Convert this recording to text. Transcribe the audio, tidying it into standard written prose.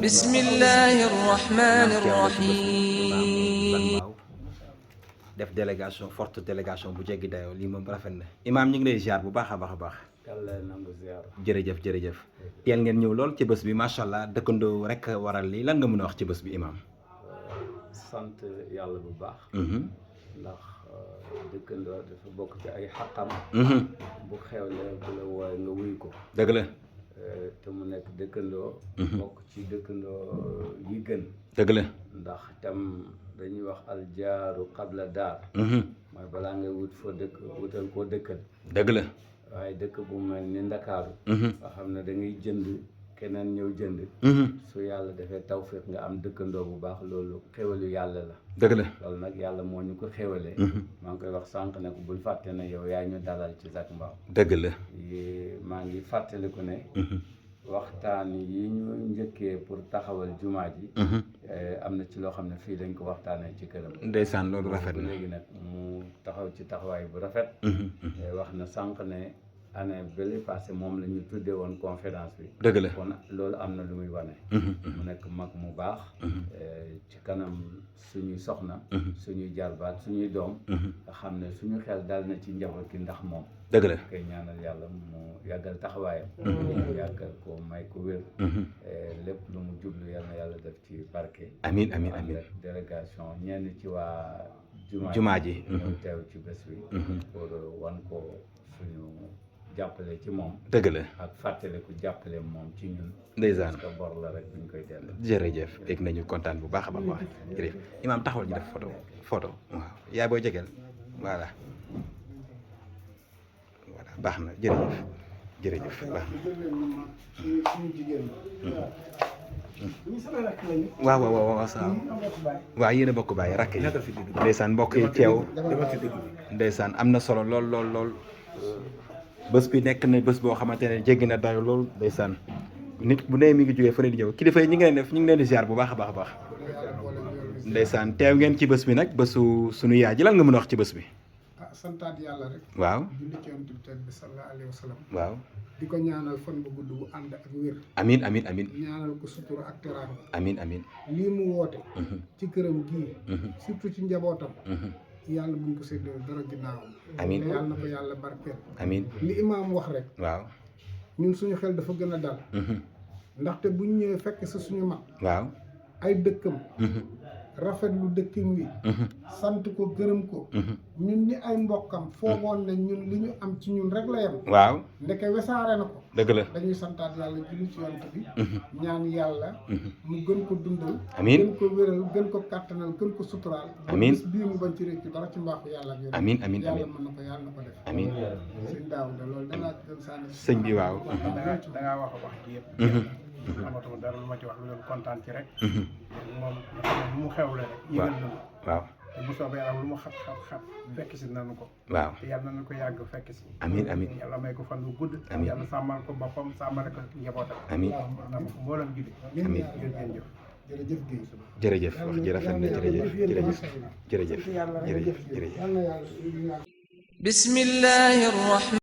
bismillahi rahmani rahim. def délégation forte délégation bu jéggi dayoo lii moom rafet na imaam ñu ngi lay ziar bu baax a baax a baax. yàlla nangu ziar. jërëjëf jërëjëf teel ngeen ñëw lool ci bés bi macha allah dëkkandoo rek waral lii lan nga mën a wax ci bés bi imaam. sant yàlla bu baax. ndax dëkkandoo dafa bokk ci ay xaqam. bu xewlee bu la wooye nga wuy ko. dëgg la. te mu nekk dëkkandoo. bokk ci dëkkandoo yi gën. dëgg la. ndax tam dañuy wax aljaaru qabla daar. mooy balaa ngay wut foo dëkk wutal koo dëkkal. dëgg la. waaye dëkk bu mel ni Ndakaaru. nga xam ne da ngay jënd keneen ñëw jënd. su yàlla defee tawfiq nga am dëkkandoo bu baax loolu xéwalu yàlla la. dëgg la. loolu nag yàlla moo ñu ko xéwalee. maa ngi koy wax sànq ne ko bul fàtte ne yow yaa ñu dalal ci Zac Mbao. dëgg la. maa ngi fàttaliku ne. waxtaan yi ñu njëkkee pour taxawal jumaa ji. am na ci loo xam ne fii dañ ko waxtaanee ci këram. ndeysaan loolu rafet na léegi nag mu taxaw ci taxawaay bu rafet. wax na sànq ne année bële passé moom la ñu tuddee woon conférence bi. dëgg la kon loolu am na lu muy wane. mu nekk mag mu baax. ci kanam suñuy soxna. suñuy jarbaat suñuy doom. nga xam ne suñu xel dal na ci njaboot gi ndax moom. dëgg la. koy ñaanal yàlla mu yàggal taxawaayam. yàggal ko may ko wér. lépp lu mu jublu yal na yàlla def ci barke. amiin amiin amiin délégation ñenn ci waa. jumaa ji ñëw teew ci bés bi. pour wan ko suñu jàppale ci moom. dëgg la. ak fàttaliku jàppale moom ci ñun. ndeysaan parce que bor la rek buñ koy delloo. jërëjëf dégg nañu kontaan bu baax a baax wax jërëjëf imaam taxawal ñu def photo waaw yaay booy jegeel voilà baax na jërëjëf baax na waaw waaw yéen a bokk bàyyi rakk yi ndeysaan mbokk yi teew ndeysaan am na solo lool bés bi nekk na bés boo xamante ne jéggi na dayo lool ndeysaan nit bu nee mi ngi jógee fële di ñëw kilifa yi ñu ngi leen di ziar bu baax a baax a baax ndeysaan teew ngeen ci bés bi nag bésu suñu yaay ji lan nga mën a wax ci bés bi. santaat yàlla rek. waaw julli ci yonent bi tedd bi sallallahu alayhi wa sallam. waaw di ko ñaanal fan bu gudd bu ànd ak wér. amiin ñaanal ko sutura ak teraanga. amiin lii mu woote. ci këram gii. surtout ci njabootam. yàlla buñ ko séddoo dara ginnaawam. amiin yàlla na ko yàlla barkeel. amiin li imaam wax rek. waaw ñun suñu xel dafa gën a dal. ndaxte buñ ñëwee fekk sa suñu mag. waaw ay dëkkam. rafetlu dëkkin wi. sant ko gërëm ko. ñun ñi ay mbokkam foogoon ne ñun li ñu am ci ñun rek la yem. waaw ndeke wesaare na ko. dëgg la. dañuy santaat yàlla julli ci yonent bi. ñaan yàlla. mu gën ko dundal. amiin gën ko wéral gën ko kàttanal gën ko suturaal. amiin ba bii mu bañ ci réccu dara ci mbaaxu yàlla ak yonent. amiin yàlla mën na ko yàlla na ko def. amiin sëñ Daawuda loolu danaa gën sànni. sëñ bi waaw. dangaa wax ji yëpp. amatuma dara lu ma ci wax lu leen kontaan ci rek. moom mu xewle rek. yëgal nañu waaw te bu soobee am lu mu xat fekk si nañu ko. waaw te yàlla nañu ko yàgg fekk si. amiin yàlla may ko fan bu gudd. amiin yàlla sàmmal ko boppam sàmmal ko njabootam. amiin ndax mboolem julli. amiin jërëjëf. jërëjëf jërëjëf Guèye. wax ji rafet na jërëjëf bismillahi rahmani